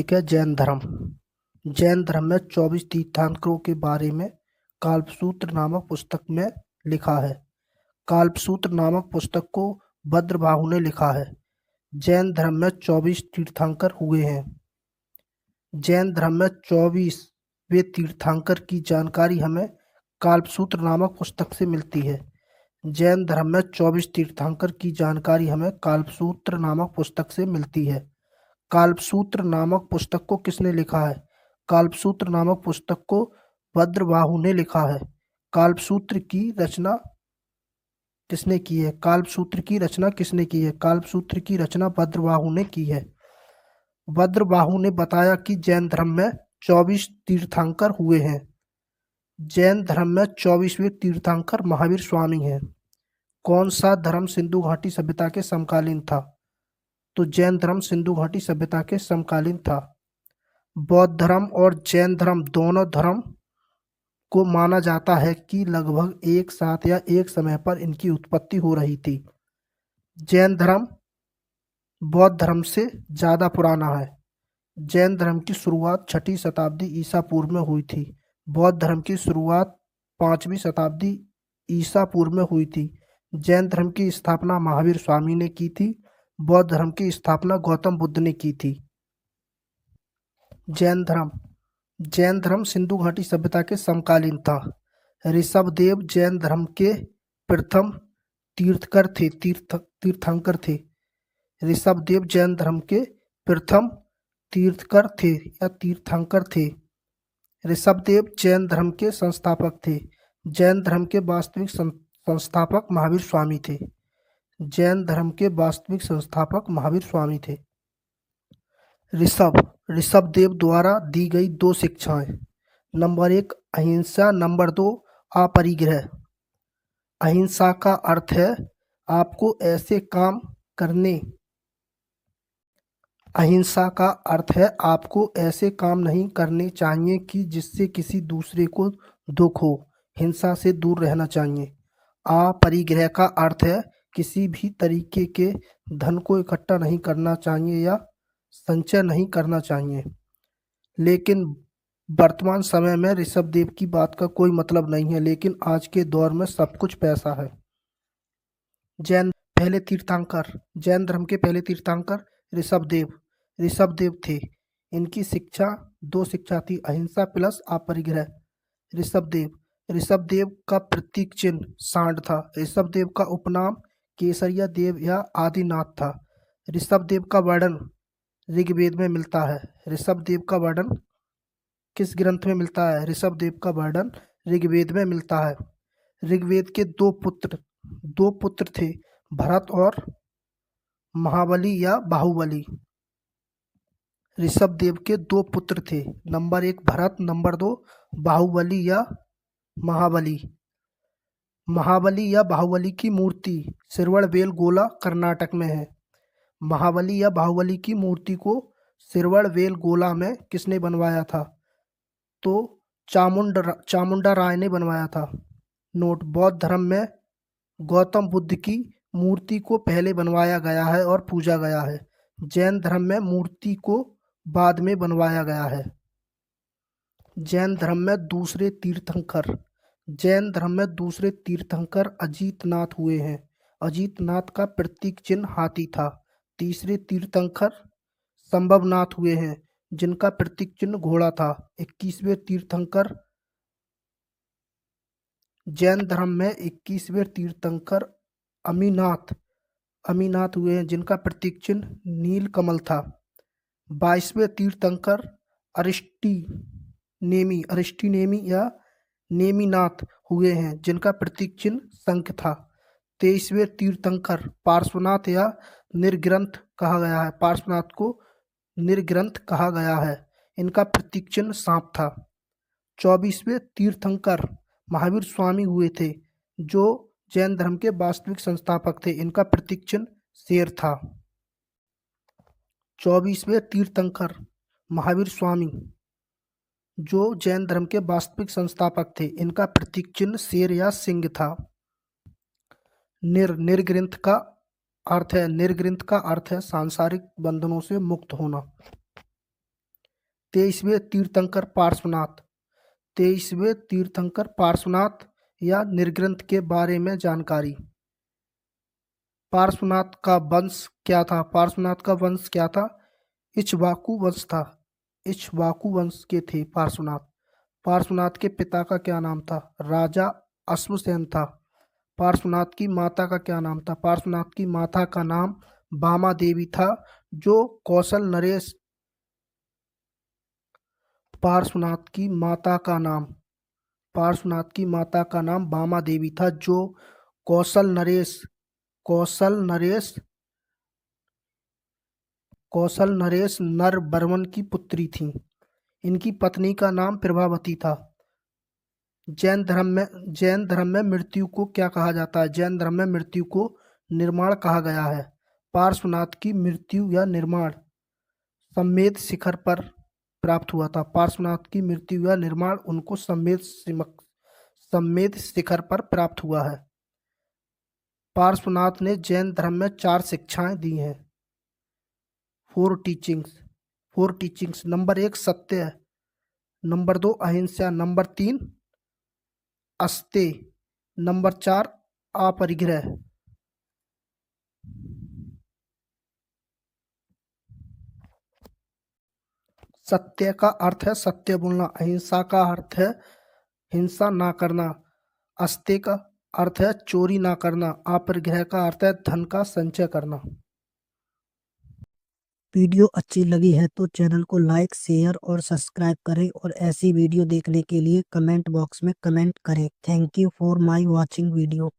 Topic है जैन धर्म। जैन धर्म में 24 तीर्थंकरों के बारे में कल्पसूत्र नामक पुस्तक में लिखा है। कल्पसूत्र नामक पुस्तक को भद्रबाहु ने लिखा है। जैन धर्म में 24 तीर्थंकर हुए हैं। जैन धर्म में 24वें तीर्थंकर की जानकारी हमें कल्पसूत्र नामक पुस्तक से मिलती है। जैन धर्म में 24 तीर्थंकर की जानकारी हमें कल्पसूत्र नामक पुस्तक से मिलती है। कल्पसूत्र नामक पुस्तक को किसने लिखा है? कल्पसूत्र नामक पुस्तक को भद्रबाहु ने लिखा है। कल्पसूत्र की रचना किसने की है? कल्पसूत्र की रचना किसने की है? कल्पसूत्र की रचना भद्रबाहु ने की है। भद्रबाहु ने बताया कि जैन धर्म में 24 तीर्थंकर हुए हैं। जैन धर्म में 24वें तीर्थंकर महावीर स्वामी हैं। कौन सा धर्म सिंधु घाटी सभ्यता के समकालीन था? तो जैन धर्म सिंधु घाटी सभ्यता के समकालीन था। बौद्ध धर्म और जैन धर्म दोनों धर्म को माना जाता है कि लगभग एक साथ या एक समय पर इनकी उत्पत्ति हो रही थी। जैन धर्म बौद्ध धर्म से ज़्यादा पुराना है। जैन धर्म की शुरुआत 6वीं शताब्दी ईसा पूर्व में हुई थी। बौद्ध धर्म की शुरुआत 5वीं शताब्दी ईसा पूर्व में हुई थी। जैन धर्म की स्थापना महावीर स्वामी ने की थी। बौद्ध धर्म की स्थापना गौतम बुद्ध ने की थी। जैन धर्म सिंधु घाटी सभ्यता के समकालीन था। ऋषभदेव जैन धर्म के प्रथम तीर्थंकर थे। ऋषभदेव जैन धर्म के प्रथम तीर्थंकर थे। ऋषभदेव जैन धर्म के संस्थापक थे। जैन धर्म के वास्तविक संस्थापक महावीर स्वामी थे। जैन धर्म के वास्तविक संस्थापक महावीर स्वामी थे। ऋषभदेव द्वारा दी गई 2 शिक्षाएं। नंबर 1 अहिंसा, नंबर 2 अपरिग्रह। अहिंसा का अर्थ है आपको ऐसे काम नहीं करने चाहिए कि जिससे किसी दूसरे को दुख हो। हिंसा से दूर रहना चाहिए। अपरिग्रह का अर्थ है किसी भी तरीके के धन को इकट्ठा नहीं करना चाहिए या संचय नहीं करना चाहिए। लेकिन वर्तमान समय में ऋषभदेव की बात का कोई मतलब नहीं है, लेकिन आज के दौर में सब कुछ पैसा है। जैन धर्म के पहले तीर्थंकर ऋषभदेव थे। इनकी 2 शिक्षा थी, अहिंसा प्लस अपरिग्रह। ऋषभदेव का प्रतीक चिन्ह सांड था। ऋषभदेव का उपनाम केसरिया देव या आदिनाथ था। ऋषभदेव का वर्णन ऋग्वेद में मिलता है। ऋषभदेव का वर्णन किस ग्रंथ में मिलता है? ऋषभदेव का वर्णन ऋग्वेद में मिलता है। ऋग्वेद के 2 पुत्र थे, भरत और महाबली या बाहुबली। ऋषभदेव के 2 पुत्र थे, नंबर 1 भरत, नंबर 2 बाहुबली या महाबली। महाबली या बाहुबली की मूर्ति श्रवणबेलगोला कर्नाटक में है। महाबली या बाहुबली की मूर्ति को श्रवणबेलगोला में किसने बनवाया था? तो चामुंडा राय ने बनवाया था। नोट: बौद्ध धर्म में गौतम बुद्ध की मूर्ति को पहले बनवाया गया है और पूजा गया है। जैन धर्म में मूर्ति को बाद में बनवाया गया है। जैन धर्म में दूसरे तीर्थंकर अजीतनाथ हुए हैं। अजीतनाथ का प्रतीक चिन्ह हाथी था। तीसरे तीर्थंकर संभवनाथ हुए हैं, जिनका प्रतीक चिन्ह घोड़ा था। 21वें तीर्थंकर जैन धर्म में 21वें तीर्थंकर अमीनाथ हुए हैं, जिनका प्रतीक चिन्ह नीलकमल था। 22वें तीर्थंकर अरिष्टिनेमी या नेमिनाथ हुए हैं, जिनका प्रतीक चिन्ह शंख था। 23वें तीर्थंकर पार्श्वनाथ या निर्ग्रंथ कहा गया है। पार्श्वनाथ को निर्ग्रंथ कहा गया है, इनका प्रतीक चिन्ह सांप था। 24वें तीर्थंकर महावीर स्वामी हुए थे, जो जैन धर्म के वास्तविक संस्थापक थे। इनका प्रतीक चिन्ह शेर था। 24वें तीर्थंकर महावीर स्वामी, जो जैन धर्म के वास्तविक संस्थापक थे, इनका प्रतीक चिन्ह शेर या सिंह था। निर्ग्रंथ का अर्थ है सांसारिक बंधनों से मुक्त होना। 23वें तीर्थंकर पार्श्वनाथ। 23वें तीर्थंकर पार्श्वनाथ या निर्ग्रंथ के बारे में जानकारी। पार्श्वनाथ का वंश क्या था? पार्श्वनाथ का वंश क्या था? इक्ष्वाकु वंश था। इक्ष्वाकु वंश के थे पार्श्वनाथ। पार्श्वनाथ के पिता का क्या नाम था? राजा अश्वसेन था। पार्श्वनाथ की माता का क्या नाम था? पार्श्वनाथ की माता का नाम बामा देवी था, जो कौशल नरेश। पार्श्वनाथ की माता का नाम बामा देवी था, जो कौशल नरेश नरवर्मन की पुत्री थी। इनकी पत्नी का नाम प्रभावती था। जैन धर्म में मृत्यु को क्या कहा जाता है? जैन धर्म में मृत्यु को निर्माण कहा गया है। पार्श्वनाथ की मृत्यु या निर्माण सम्मेद शिखर पर प्राप्त हुआ था। पार्श्वनाथ की मृत्यु या निर्माण उनको सम्मेद शिखर पर प्राप्त हुआ है। पार्श्वनाथ ने जैन धर्म में 4 शिक्षाएं दी हैं। 4 टीचिंग्स। नंबर 1 सत्य, नंबर 2 अहिंसा, नंबर 3 अस्तेय, नंबर 4 अपरिग्रह। सत्य का अर्थ है सत्य बोलना, अहिंसा का अर्थ है हिंसा ना करना, अस्तेय का अर्थ है चोरी ना करना, अपरिग्रह का अर्थ है धन का संचय करना। वीडियो अच्छी लगी है तो चैनल को लाइक, शेयर और सब्सक्राइब करें और ऐसी वीडियो देखने के लिए कमेंट बॉक्स में कमेंट करें। Thank you for my watching video.